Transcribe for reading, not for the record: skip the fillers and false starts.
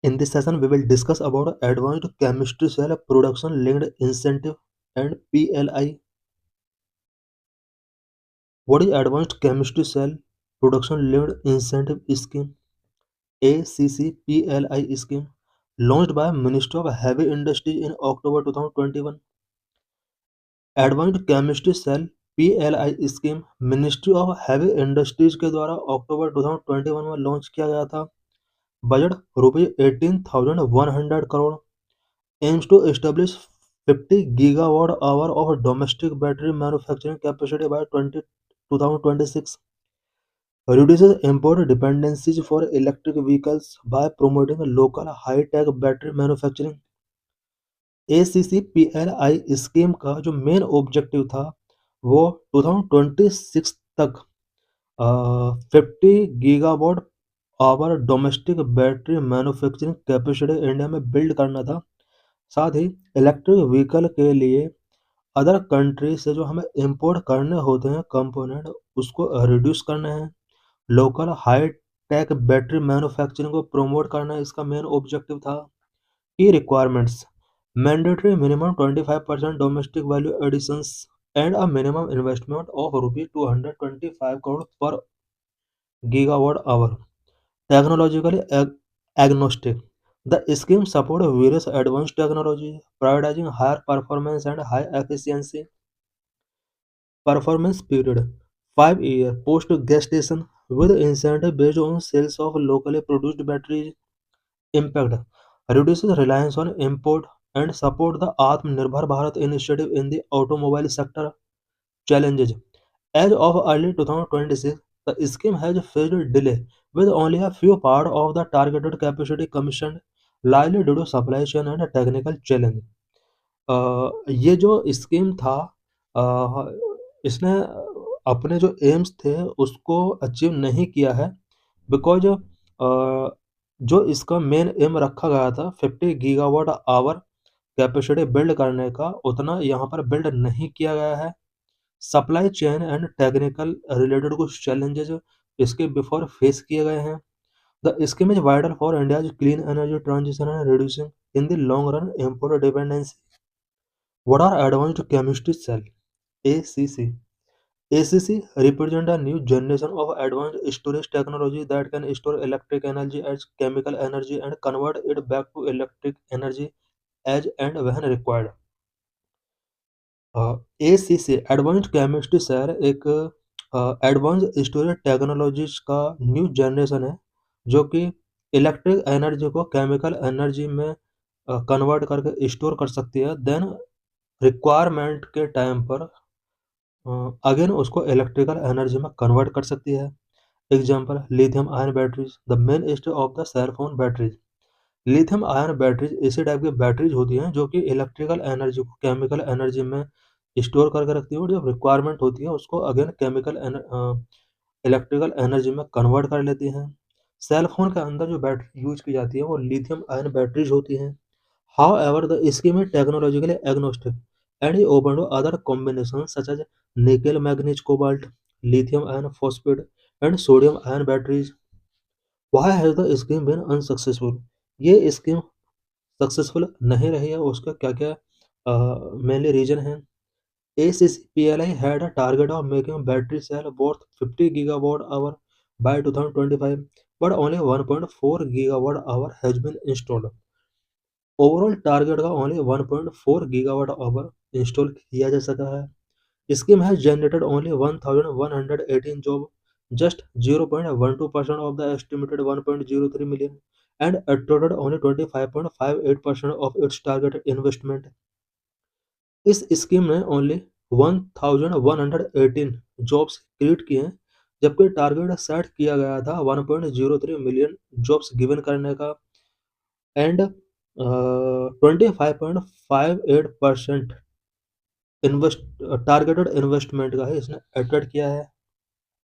In this session, we will discuss about advanced chemistry cell production linked incentive and PLI. What is advanced chemistry cell production linked incentive scheme? ACCPLI scheme launched by Ministry of Heavy Industries in October 2021. Advanced chemistry cell PLI scheme ministry of heavy industries के द्वारा अक्टूबर 2021 में launch किया गया था। Budget ₹18,100 crore. aims to establish 50 gigawatt hour of domestic battery manufacturing capacity by 2026, reduces import dependencies for electric vehicles by promoting local high-tech battery manufacturing। ACCPLI scheme का जो main objective था वो 2026 तक 50 gigawatt hour domestic battery manufacturing capacity India में build करना था। साथ ही electric vehicle के लिए अदर कंट्री से जो हमें इंपोर्ट करने होते हैं कंपोनेंट उसको रिड्यूस करना है। Local high tech battery manufacturing को प्रमोट करना इसका मेन ऑब्जेक्टिव था। की requirements mandatory minimum 25% domestic value additions and a minimum investment of ₹225 crore per gigawatt hour. Technologically agnostic, the scheme supports various advanced technologies, prioritizing higher performance and high efficiency. Performance period 5 year post gestation with incentive based on sales of locally produced batteries. Impact reduces reliance on import and support the Atmanirbhar Bharat initiative in the automobile sector. Challenges as of early 2026, the scheme has faced delay, with only a few parts of the targeted capacity commissioned, largely due to supply chain and technical challenge। ये जो scheme था इसने अपने जो AIIMS थे उसको achieve नहीं किया है बिकॉज जो इसका मेन एम रखा गया था 50 गीगावाट आवर कैपेसिटी बिल्ड करने का उतना यहाँ पर बिल्ड नहीं किया गया है। Supply chain and technical related कुछ चैलेंजेस इसके बिफोर फेस किए गए हैं। The scheme is vital for India's clean energy transition and reducing in the long run import dependency. What are advanced chemistry cell ACC? ACC represent a new generation of advanced storage technology that can store electric energy as chemical energy and convert it back to electric energy as and when required। ACC advanced chemistry sir एक advance storage technologies का new generation है जो कि electric energy को chemical energy में convert करके store कर सकती है। देन रिक्वायरमेंट के टाइम पर अगेन उसको इलेक्ट्रिकल एनर्जी में कन्वर्ट कर सकती है। Example lithium ion batteries the mainstay of the cell phone batteries. Lithium ion batteries इसी टाइप की बैटरीज होती हैं जो कि इलेक्ट्रिकल एनर्जी को केमिकल एनर्जी में स्टोर करके रखती है और जब रिक्वायरमेंट होती है उसको अगेन केमिकल इलेक्ट्रिकल एनर्जी में कन्वर्ट कर लेती हैं। सेल फोन के अंदर जो बैटरी यूज की जाती है वो लिथियम आयन बैटरीज होती हैं। However the scheme is technologically agnostic and open to other combination such as nickel manganese cobalt lithium ion phosphate and sodium ion batteries. Why has the scheme been unsuccessful? ये scheme successful नहीं रही है उसका क्या-क्या mainly reason है। ACCPLI had a target of making battery cell worth 50 gigawatt hour by 2025, but only 1.4 gigawatt hour has been installed। Overall target का only 1.4 gigawatt our install किया जा सका है। Scheme has generated only 1118 job, just 0.12% of the estimated 1.03 million, and attracted only 25.58% of its targeted investment। इस scheme ने only 1118 jobs create किए हैं जबकि टारगेट सेट किया गया था 1.03 मिलियन जॉब्स गिवन करने का एंड 25.58% इन्वेस्ट टारगेटेड इन्वेस्टमेंट का ही इसने अट्रैक्ट किया है।